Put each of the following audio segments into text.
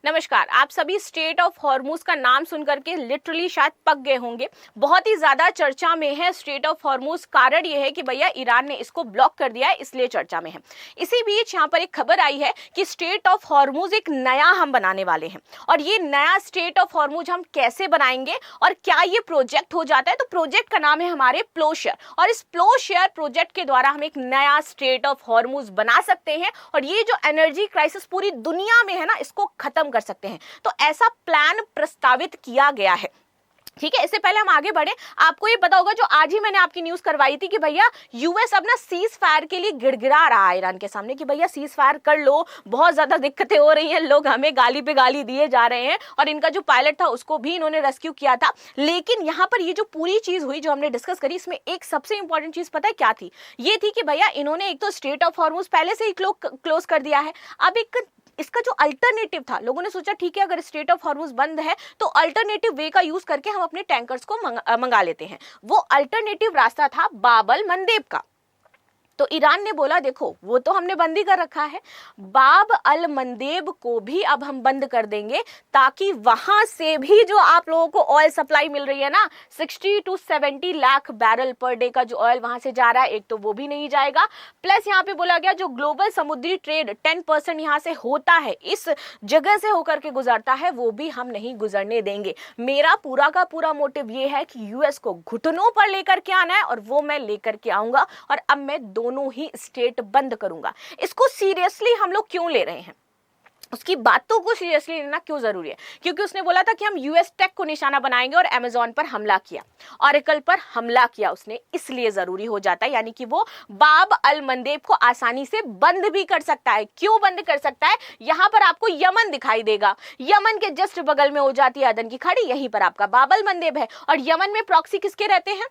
नमस्कार। आप सभी स्ट्रेट ऑफ हॉर्मूज का नाम सुनकर के लिटरली शायद पक गए होंगे। बहुत ही ज्यादा चर्चा में है स्ट्रेट ऑफ हॉर्मूज। कारण यह है कि भैया ईरान ने इसको ब्लॉक कर दिया है, इसलिए चर्चा में है। इसी बीच यहाँ पर एक खबर आई है कि स्ट्रेट ऑफ हॉर्मूज एक नया हम बनाने वाले हैं। और ये नया स्ट्रेट ऑफ हॉर्मूज हम कैसे बनाएंगे और क्या ये प्रोजेक्ट हो जाता है? तो प्रोजेक्ट का नाम है हमारे प्लोशेयर, और इस प्लोशेयर प्रोजेक्ट के द्वारा हम एक नया स्ट्रेट ऑफ हॉर्मूज बना सकते हैं और ये जो एनर्जी क्राइसिस पूरी दुनिया में है ना, इसको खत्म कर सकते हैं। तो ऐसा प्लान प्रस्तावित किया गया है। ठीक है, इससे पहले हम आगे बढ़े, आपको ये पता होगा जो आज ही मैंने आपकी न्यूज करवाई थी कि भैया यूएस अब ना सीज फायर के लिए गिड़गिड़ा रहा है ईरान के सामने कि भैया सीज फायर कर लो, बहुत ज्यादा दिक्कतें हो रही हैं, लोग हमें गाली पे गाली दिए जा रहे हैं। और इनका जो पायलट था उसको भी इन्होंने रेस्क्यू किया था। लेकिन यहाँ पर ये जो पूरी चीज हुई जो हमने डिस्कस करी, इसमें एक सबसे इंपॉर्टेंट चीज पता है क्या थी? ये थी कि भैया इन्होंने एक तो स्ट्रेट ऑफ हॉर्मूज पहले से ही क्लोज कर दिया है। अब एक इसका जो अल्टरनेटिव था, लोगों ने सोचा ठीक है अगर स्ट्रेट ऑफ हॉर्मूज बंद है तो अल्टरनेटिव वे का यूज करके हम अपने टैंकर्स को मंगा लेते हैं। वो अल्टरनेटिव रास्ता था बाब अल मंदेब का। तो ईरान ने बोला देखो वो तो हमने बंद ही कर रखा है, बाब अल मंदेब को भी अब हम बंद कर देंगे ताकि वहां से भी जो आप लोगों को ऑयल सप्लाई मिल रही है ना, 60 to 70 lakh barrel per day का जो ऑयल वहां से जा रहा है, एक तो वो भी नहीं जाएगा। प्लस यहाँ पे बोला गया जो ग्लोबल समुद्री ट्रेड 10% यहाँ से होता है, इस जगह से होकर के गुजरता है, वो भी हम नहीं गुजरने देंगे। मेरा पूरा का पूरा मोटिव ये है कि यूएस को घुटनों पर लेकर के आना है और वो मैं लेकर के आऊंगा और अब मैं दोनों ही स्टेट बंद करूंगा। इसको सीरियसली हम लोग क्यों ले रहे हैं, उसकी बातों को सीरियसली लेना क्यों जरूरी है? क्योंकि उसने बोला था कि हम यूएस टेक को निशाना बनाएंगे और अमेज़न पर हमला किया, ऑरेकल पर हमला किया उसने, इसलिए जरूरी हो जाता है। यानी कि वो बाब अल मंदेब को आसानी से बंद भी कर सकता है। क्यों बंद कर सकता है? यहां पर आपको यमन दिखाई देगा, यमन के जस्ट बगल में हो जाती है अदन की खाड़ी, यहीं पर आपका बाब अल मंदेब है। और यमन में प्रॉक्सी किसके रहते हैं?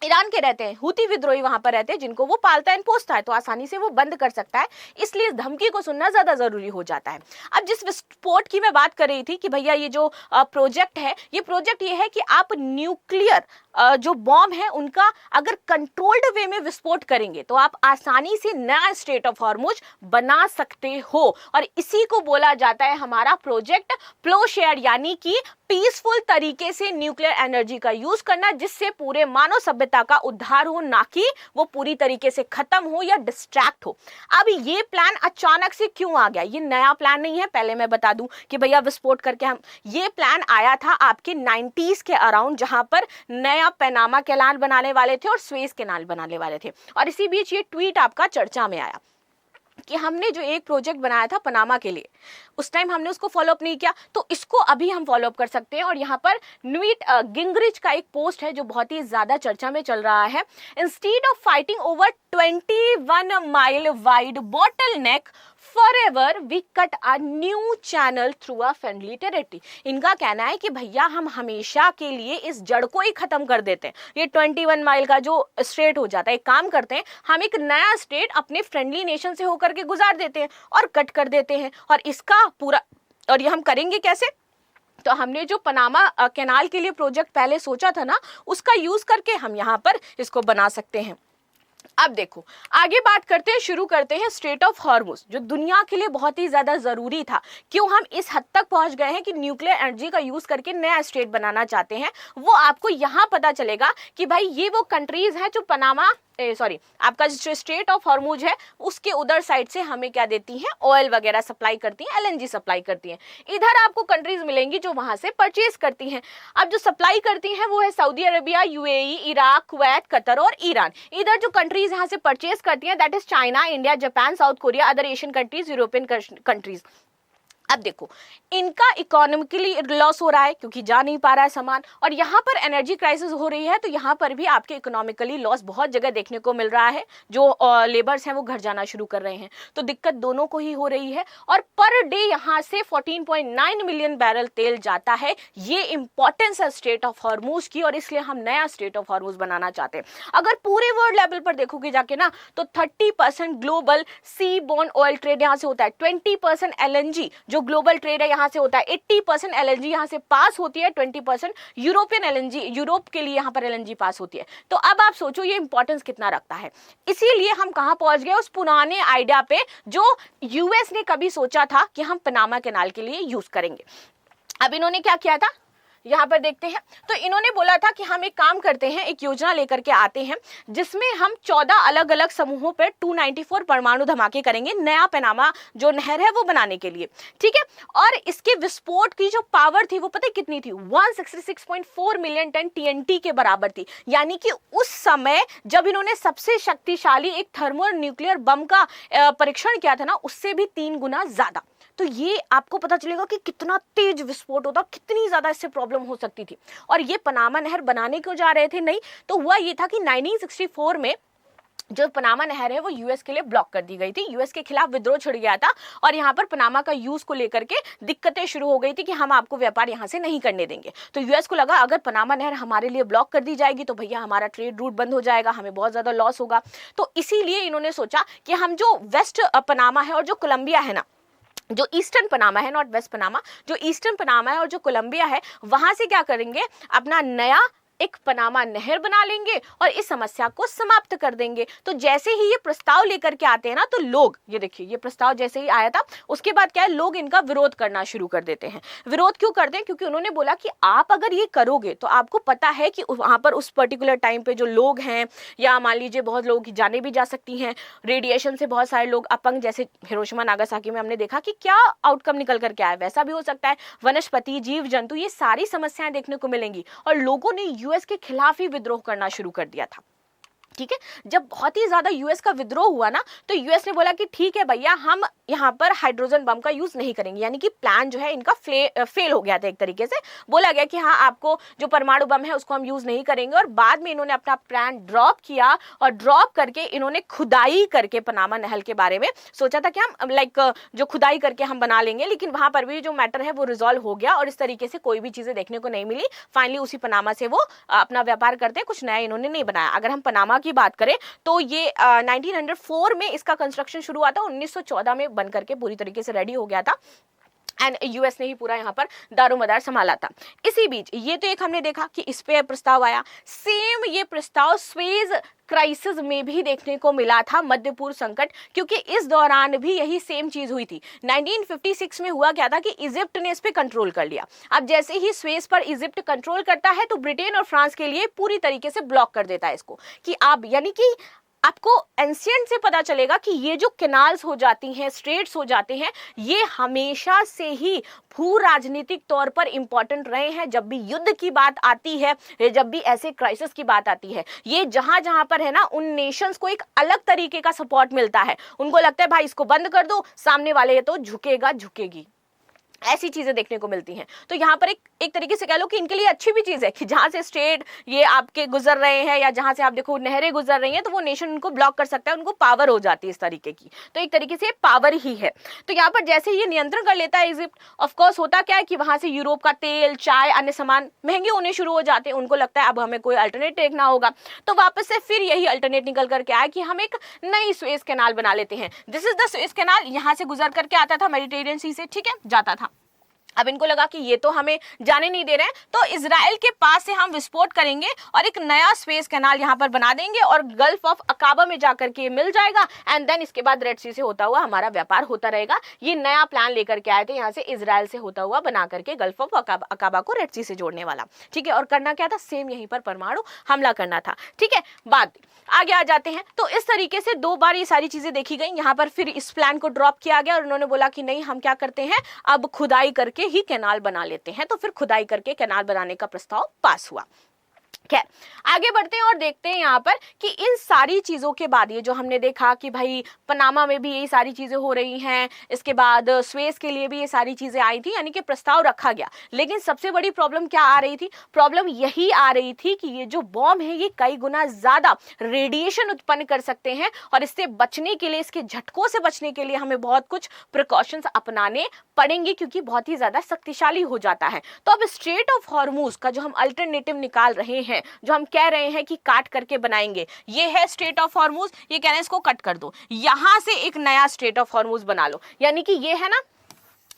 ईरान के रहते हैं, हुती विद्रोही वहां पर रहते हैं जिनको वो पालता है पोसता है, तो आसानी से वो बंद कर सकता है। इसलिए इस धमकी को सुनना ज्यादा जरूरी हो जाता है। अब जिस विस्फोट की मैं बात कर रही थी कि भैया ये जो प्रोजेक्ट है, ये प्रोजेक्ट ये है कि आप न्यूक्लियर जो बॉम्ब है उनका अगर कंट्रोल्ड वे में विस्फोट करेंगे तो आप आसानी से नया स्टेट ऑफ हॉर्मूज बना सकते हो। और इसी को बोला जाता है हमारा प्रोजेक्ट प्लोशेयर, यानी कि पीसफुल तरीके से न्यूक्लियर एनर्जी का यूज करना जिससे पूरे मानव सभ्यता का उद्धार हो, ना कि वो पूरी तरीके से खत्म हो या डिस्ट्रैक्ट हो। अब ये प्लान अचानक से क्यों आ गया? ये नया प्लान नहीं है, पहले मैं बता दूं कि भैया विस्फोट करके हम, ये प्लान आया था आपके 90s के अराउंड, जहां पर नया पनामा कैनाल बनाने वाले थे और स्वेज कैनाल बनाने वाले थे। और इसी बीच ये ट्वीट आपका चर्चा में आया कि हमने जो एक प्रोजेक्ट बनाया था पनामा के लिए, उस टाइम हमने उसको फॉलो अप नहीं किया, तो इसको अभी हम फॉलो अप कर सकते हैं। और यहाँ पर न्यूट गिंगरिच का एक पोस्ट है जो बहुत ही ज्यादा चर्चा में चल रहा है। Instead of fighting over 21 mile wide bottle neck forever we cut a new channel through a friendly territory। इनका कहना है कि भैया हम हमेशा के लिए इस जड़ को ही खत्म कर देते हैं, ये 21 माइल का जो स्ट्रेट हो जाता है। एक काम करते हैं, हम एक नया स्टेट अपने फ्रेंडली नेशन से होकर के गुजार देते हैं और कट कर देते हैं। और इसका पूरा, और ये हम करेंगे कैसे? तो हमने जो पनामा कैनाल के लिए प्रोजेक्ट पहले सोचा था ना, उसका यूज करके हम यहाँ पर इसको बना सकते हैं। अब देखो आगे बात करते हैं, शुरू करते हैं स्ट्रेट ऑफ हॉर्मूज जो दुनिया के लिए बहुत ही ज्यादा जरूरी था। क्यों हम इस हद तक पहुंच गए हैं कि न्यूक्लियर एनर्जी का यूज करके नया स्टेट बनाना चाहते हैं, वो आपको यहां पता चलेगा कि भाई ये वो कंट्रीज हैं जो पनामा आपका जो स्ट्रेट ऑफ हॉर्मूज है उसके उधर साइड से हमें क्या देती हैं, ऑयल वगैरह सप्लाई करती हैं, एलएनजी सप्लाई करती हैं। इधर आपको कंट्रीज मिलेंगी जो वहां से परचेज करती हैं। अब जो सप्लाई करती हैं वो है Saudi Arabia, UAE, Iraq, Kuwait, Qatar और ईरान। इधर जो कंट्रीज यहाँ से परचेज करती हैं that is China, India, Japan, south Korea, other Asian countries, European countries. अब देखो इनका इकोनॉमिकली लॉस हो रहा है क्योंकि जा नहीं पा रहा है सामान, और यहाँ पर एनर्जी क्राइसिस हो रही है, तो यहाँ पर भी आपके इकोनॉमिकली लॉस बहुत जगह देखने को मिल रहा है। जो लेबर्स हैं वो घर जाना शुरू कर रहे हैं, तो दिक्कत दोनों को ही हो रही है। और पर डे यहाँ से 14.9 मिलियन बैरल तेल जाता है। ये इंपॉर्टेंस है स्टेट ऑफ हॉर्मूज की, और इसलिए हम नया स्टेट ऑफ हॉर्मूज बनाना चाहते हैं। अगर पूरे वर्ल्ड लेवल पर देखोगे जाके ना, तो 30% ग्लोबल सी बोर्न ऑयल ट्रेड यहाँ से होता है, 20% एलएनजी जो जो ग्लोबल ट्रेड है यहाँ से होता है। 80% एलएनजी यहाँ से पास होती है, 20% यूरोपियन एलएनजी, यूरोप के लिए यहाँ पर एलएनजी पास होती है। तो अब आप सोचो ये इंपॉर्टेंस कितना रखता है। इसीलिए हम कहाँ पहुंच गए, उस पुराने आइडिया पे जो यूएस ने कभी सोचा था कि हम पनामा कैनाल के लिए यूज करेंगे। अब इन्होंने क्या किया था, यहाँ पर देखते हैं। तो इन्होंने बोला था कि हम एक काम करते हैं, एक योजना लेकर के आते हैं जिसमें हम 14 अलग अलग समूहों पर 294 परमाणु धमाके करेंगे, नया पनामा जो नहर है वो बनाने के लिए, ठीक है। और इसके विस्फोट की जो पावर थी वो पता है कितनी थी, 166.4 मिलियन टन टीएनटी के बराबर थी। यानी कि उस समय जब इन्होंने सबसे शक्तिशाली एक थर्मो न्यूक्लियर बम का परीक्षण किया था ना, उससे भी 3 गुना ज्यादा। तो ये आपको पता चलेगा कि कितना तेज विस्फोट होता, कितनी ज्यादा इससे प्रॉब्लम हो सकती थी। और ये पनामा नहर बनाने क्यों जा रहे थे, नहीं तो हुआ ये था कि 1964 में जो पनामा नहर है वो यूएस के लिए ब्लॉक कर दी गई थी। यूएस के खिलाफ विद्रोह छिड़ गया था और यहाँ पर पनामा का यूज को लेकर के दिक्कतें शुरू हो गई थी कि हम आपको व्यापार यहाँ से नहीं करने देंगे। तो यूएस को लगा अगर पनामा नहर हमारे लिए ब्लॉक कर दी जाएगी तो भैया हमारा ट्रेड रूट बंद हो जाएगा, हमें बहुत ज्यादा लॉस होगा। तो इसीलिए इन्होंने सोचा कि हम जो वेस्ट पनामा है और जो कोलंबिया है ना, जो ईस्टर्न पनामा है, नॉट वेस्ट पनामा, जो ईस्टर्न पनामा है और जो कोलंबिया है, वहां से क्या करेंगे, अपना नया एक पनामा नहर बना लेंगे और इस समस्या को समाप्त कर देंगे। तो जैसे ही ये प्रस्ताव लेकर के आते हैं ना, तो लोग, ये देखिए ये प्रस्ताव जैसे ही आया था उसके बाद क्या है, लोग इनका विरोध करना शुरू कर देते हैं। विरोध क्यों करते हैं, क्योंकि उन्होंने बोला कि आप अगर ये करोगे तो आपको पता है कि वहां पर उस पर्टिकुलर टाइम पे जो लोग हैं, या मान लीजिए बहुत लोगों की जाने भी जा सकती हैं, रेडिएशन से बहुत सारे लोग अपंग, जैसे हिरोशिमा नागासाकी में हमने देखा कि क्या आउटकम निकल करके आया, वैसा भी हो सकता है। वनस्पति, जीव जंतु, ये सारी समस्याएं देखने को मिलेंगी। और लोगों ने यूएस के खिलाफ ही विद्रोह करना शुरू कर दिया था, ठीक है। जब बहुत ही ज्यादा यूएस का विद्रोह हुआ ना, तो यूएस ने बोला कि ठीक है भैया, हम यहाँ पर हाइड्रोजन बम का यूज नहीं करेंगे। यानी कि प्लान जो है इनका फेल हो गया था। एक तरीके से बोला गया कि हाँ, आपको जो परमाणु बम है उसको हम यूज नहीं करेंगे। और बाद में इन्होंने अपना प्लान ड्रॉप किया और ड्रॉप करके इन्होंने खुदाई करके पनामा नहर के बारे में सोचा था कि हम जो खुदाई करके हम बना लेंगे, लेकिन वहां पर भी जो मैटर है वो रिजॉल्व हो गया और इस तरीके से कोई भी चीजें देखने को नहीं मिली। फाइनली उसी पनामा से वो अपना व्यापार करते, कुछ नया इन्होंने नहीं बनाया। अगर हम पनामा की बात करें तो ये 1904 में इसका कंस्ट्रक्शन शुरू हुआ था, 1914 में बन करके पूरी तरीके से रेडी हो गया था। एंड यूएस ने ही पूरा यहाँ पर दारोमदार संभाला था। इसी बीच ये तो एक हमने देखा कि इस पे प्रस्ताव आया। सेम ये प्रस्ताव स्वेज क्राइसिस में भी देखने को मिला था, मध्य पूर्व संकट, क्योंकि इस दौरान भी यही सेम चीज हुई थी। 1956 में हुआ क्या था कि इजिप्ट ने इस पे कंट्रोल कर लिया। अब जैसे ही स्वेज पर इजिप्ट कंट्रोल करता है तो ब्रिटेन और फ्रांस के लिए पूरी तरीके से ब्लॉक कर देता है इसको, कि आप, यानी कि आपको एंशिएंट से पता चलेगा कि ये जो कैनाल्स हो जाती हैं, स्ट्रेट्स हो जाते हैं, ये हमेशा से ही भू राजनीतिक तौर पर इंपॉर्टेंट रहे हैं। जब भी युद्ध की बात आती है, जब भी ऐसे क्राइसिस की बात आती है, ये जहां जहां पर है ना, उन नेशंस को एक अलग तरीके का सपोर्ट मिलता है। उनको लगता है भाई इसको बंद कर दो, सामने वाले तो झुकेगा झुकेगी, ऐसी चीजें देखने को मिलती हैं। तो यहाँ पर एक तरीके से कह लो कि इनके लिए अच्छी भी चीज है कि जहां से स्टेट ये आपके गुजर रहे हैं या जहां से आप देखो नहरें गुजर रही हैं, तो वो नेशन उनको ब्लॉक कर सकता है, उनको पावर हो जाती है इस तरीके की। तो एक तरीके से पावर ही है। तो यहाँ पर जैसे ये नियंत्रण कर लेता है इजिप्ट, ऑफकोर्स होता क्या है कि वहां से यूरोप का तेल, चाय, अन्य सामान महंगे होने शुरू हो जाते हैं। उनको लगता है अब हमें कोई अल्टरनेट देखना होगा। तो वापस से फिर यही अल्टरनेट निकल करके आया कि हम एक नई सुएज कैनाल बना लेते हैं। This is the Suez canal. यहाँ से गुजर करके आता था मेडिटेरियन सी से, ठीक है, जाता था। अब इनको लगा कि ये तो हमें जाने नहीं दे रहे हैं, तो इजराइल के पास से हम विस्फोट करेंगे और एक नया स्वेज कैनाल यहाँ पर बना देंगे और गल्फ ऑफ अकाबा में जाकर के मिल जाएगा। एंड देन इसके बाद रेड सी से होता हुआ हमारा व्यापार होता रहेगा। ये नया प्लान लेकर के आए थे, यहाँ से इजराइल से होता हुआ बना करके गल्फ ऑफ अकाबा को रेड सी से जोड़ने वाला, ठीक है। और करना क्या था, सेम यहीं पर परमाणु हमला करना था, ठीक है। बात आगे आ जाते हैं। तो इस तरीके से 2 बार ये सारी चीजें देखी गई। यहाँ पर फिर इस प्लान को ड्रॉप किया गया और उन्होंने बोला कि नहीं, हम क्या करते हैं, अब खुदाई करके ही कैनाल बना लेते हैं। तो फिर खुदाई करके कैनाल बनाने का प्रस्ताव पास हुआ। खैर, आगे बढ़ते हैं और देखते हैं यहाँ पर कि इन सारी चीजों के बाद, ये जो हमने देखा कि भाई पनामा में भी यही सारी चीजें हो रही हैं, इसके बाद स्वेज के लिए भी ये सारी चीजें आई थी, यानी कि प्रस्ताव रखा गया। लेकिन सबसे बड़ी प्रॉब्लम क्या आ रही थी, प्रॉब्लम यही आ रही थी कि ये जो बॉम्ब है ये कई गुना ज्यादा रेडिएशन उत्पन्न कर सकते हैं और इससे बचने के लिए, इसके झटकों से बचने के लिए हमें बहुत कुछ प्रिकॉशंस अपनाने पड़ेंगे, क्योंकि बहुत ही ज्यादा शक्तिशाली हो जाता है। तो अब स्ट्रेट ऑफ हॉर्मूज का जो हम अल्टरनेटिव निकाल रहे हैं, जो हम कह रहे हैं कि काट करके बनाएंगे, ये है स्ट्रेट ऑफ हॉर्मूज। ये कह रहे हैं इसको कट कर दो, यहां से एक नया स्ट्रेट ऑफ हॉर्मूज बना लो। यानी कि ये है ना,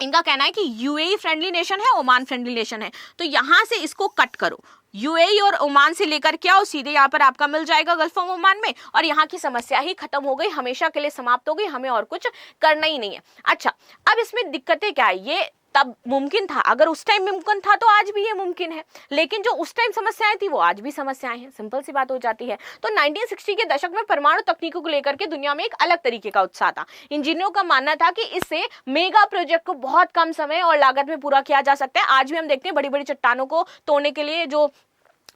इनका कहना है कि यूएई फ्रेंडली नेशन है, ओमान फ्रेंडली नेशन है, तो यहां से इसको कट करो, यूएई और ओमान से लेकर के आओ, सीधे यहाँ पर आपका मिल जाएगा गल्फ ऑफ ओमान में, और यहाँ की समस्या ही खत्म हो गई, हमेशा के लिए समाप्त हो गई, हमें और कुछ करना ही नहीं है। अच्छा, अब इसमें दिक्कतें क्या है, ये तब मुमकिन था, अगर उस टाइम मुमकिन था तो आज भी ये मुमकिन है, लेकिन जो उस टाइम समस्याएं थी वो आज भी समस्याएं हैं, सिंपल सी बात हो जाती है। तो 1960 के दशक में परमाणु तकनीकों को लेकर के दुनिया में एक अलग तरीके का उत्साह था। इंजीनियरों का मानना था कि इससे मेगा प्रोजेक्ट को बहुत कम समय और लागत में पूरा किया जा सकता है। आज भी हम देखते हैं बड़ी बड़ी चट्टानों को तोड़ने के लिए जो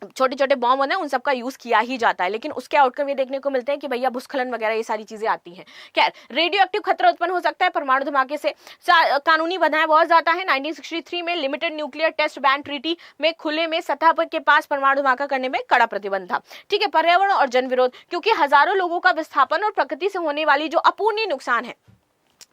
छोटे छोटे बॉम्ब होते हैं उन सबका यूज किया ही जाता है, लेकिन उसके आउटकम ये देखने को मिलते हैं कि भैया भूस्खलन वगैरह ये सारी चीजें आती हैं। खैर, रेडियो एक्टिव खतरा उत्पन्न हो सकता है परमाणु धमाके से, कानूनी बाधाएं बहुत ज्यादा है। 1963 में limited nuclear test ban treaty में खुले में सतह पर के पास परमाणु धमाका करने में कड़ा प्रतिबंध था। ठीक है, पर्यावरण और जन विरोध, क्योंकि हजारों लोगों का विस्थापन और प्रकृति से होने वाली जो अपूर्णीय नुकसान है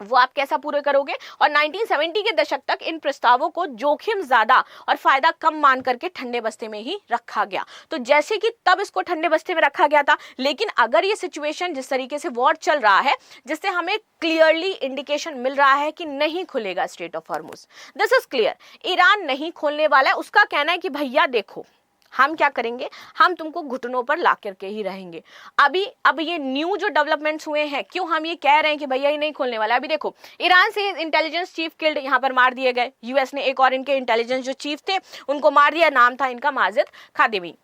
वो आप कैसा पूरे करोगे। और 1970 के दशक तक इन प्रस्तावों को जोखिम ज्यादा और फायदा कम मान करके ठंडे बस्ते में ही रखा गया। तो जैसे कि तब इसको ठंडे बस्ते में रखा गया था, लेकिन अगर ये सिचुएशन जिस तरीके से वॉर चल रहा है, जिससे हमें क्लियरली इंडिकेशन मिल रहा है कि नहीं खुलेगा straight of Hormuz, this is clear, Iran नहीं खोलने वाला है। उसका कहना है कि भैया देखो हम क्या करेंगे, हम तुमको घुटनों पर ला करके ही रहेंगे। अब ये न्यू जो डेवलपमेंट्स हुए हैं, क्यों हम ये कह रहे हैं कि भैया ये नहीं खोलने वाला। अभी देखो, ईरान से इंटेलिजेंस चीफ किल्ड, यहाँ पर मार दिए गए। यूएस ने एक और इनके इंटेलिजेंस जो चीफ थे उनको मार दिया, नाम था इनका माजिद खादेमी,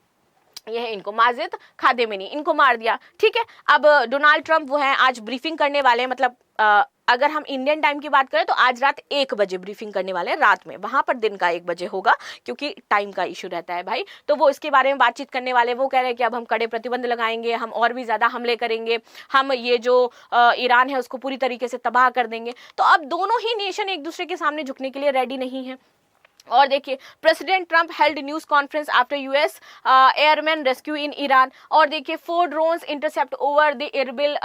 ये है इनको माजिद खादेमी, इनको मार दिया। ठीक है, अब डोनाल्ड ट्रंप वो है आज ब्रीफिंग करने वाले हैं, मतलब अगर हम इंडियन टाइम की बात करें तो आज रात 1 बजे ब्रीफिंग करने वाले हैं, रात में, वहां पर दिन का 1 बजे होगा क्योंकि टाइम का इशू रहता है भाई। तो वो इसके बारे में बातचीत करने वाले, वो कह रहे हैं कि अब हम कड़े प्रतिबंध लगाएंगे, हम और भी ज्यादा हमले करेंगे, हम ये जो ईरान है उसको पूरी तरीके से तबाह कर देंगे। तो अब दोनों ही नेशन एक दूसरे के सामने झुकने के लिए रेडी नहीं है। और देखिए, president Trump held news conference after US airman rescue in Iran. और देखिए, 4 drones intercept over the Erbil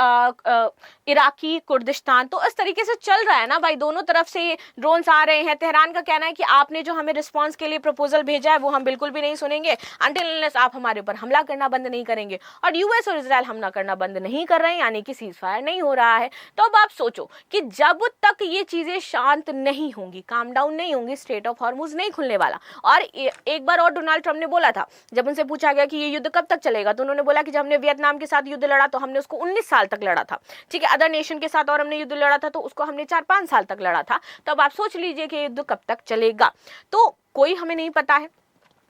Iraqi Kurdistan. तो इस तरीके से चल रहा है ना भाई, दोनों तरफ से ये ड्रोन्स आ रहे हैं। तेहरान का कहना है कि आपने जो हमें रिस्पांस के लिए प्रपोजल भेजा है वो हम बिल्कुल भी नहीं सुनेंगे अनटिल अनलेस आप हमारे ऊपर हमला करना बंद नहीं करेंगे। और यूएस और इजराइल हमला करना बंद नहीं कर रहे हैं, यानी कि सीज फायर नहीं हो रहा है। तो अब आप सोचो कि जब तक ये चीजें शांत नहीं होंगी, काम डाउन नहीं होंगी, स्ट्रेट ऑफ हॉर्मुज नहीं खुलने वाला। और एक बार और डोनाल्ड ट्रंप ने बोला था, जब उनसे पूछा गया कि ये युद्ध कब तक चलेगा, तो उन्होंने बोला कि जब हमने वियतनाम के साथ युद्ध लड़ा तो हमने उसको 19 साल तक लड़ा था। ठीक है, अदर नेशन के साथ और हमने युद्ध लड़ा था तो उसको हमने 4-5 साल तक लड़ा था। तो अब आप सोच लीजिए कि युद्ध कब तक चलेगा। तो कोई हमें नहीं पता है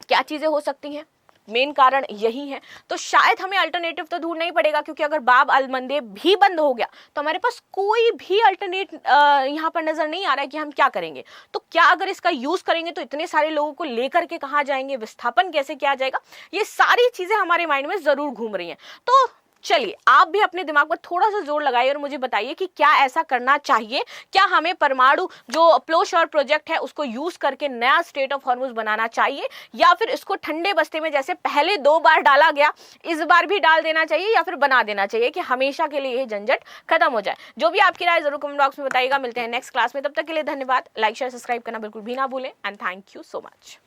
क्या चीजें हो सकती हैं, मेन कारण यही है। तो शायद हमें अल्टरनेटिव तो ढूंढना ही पड़ेगा, क्योंकि अगर बाब अल मंदेब भी बंद हो गया तो हमारे पास कोई भी अल्टरनेट यहाँ पर नजर नहीं आ रहा है कि हम क्या करेंगे। तो क्या अगर इसका यूज करेंगे तो इतने सारे लोगों को लेकर के कहाँ जाएंगे, विस्थापन कैसे किया जाएगा, ये सारी चीजें हमारे माइंड में जरूर घूम रही हैं। तो चलिए, आप भी अपने दिमाग पर थोड़ा सा जोर लगाइए और मुझे बताइए कि क्या ऐसा करना चाहिए, क्या हमें परमाणु जो प्लो श्योर प्रोजेक्ट है उसको यूज करके नया स्ट्रेट ऑफ हॉर्मुज बनाना चाहिए, या फिर इसको ठंडे बस्ते में जैसे पहले 2 बार डाला गया इस बार भी डाल देना चाहिए, या फिर बना देना चाहिए कि हमेशा के लिए ये झंझट खत्म हो जाए। जो भी आपकी राय जरूर कमेंट बॉक्स में बताइएगा। मिलते हैं नेक्स्ट क्लास में, तब तक के लिए धन्यवाद। लाइक शेयर सब्सक्राइब करना बिल्कुल भी ना भूलें and thank you so much.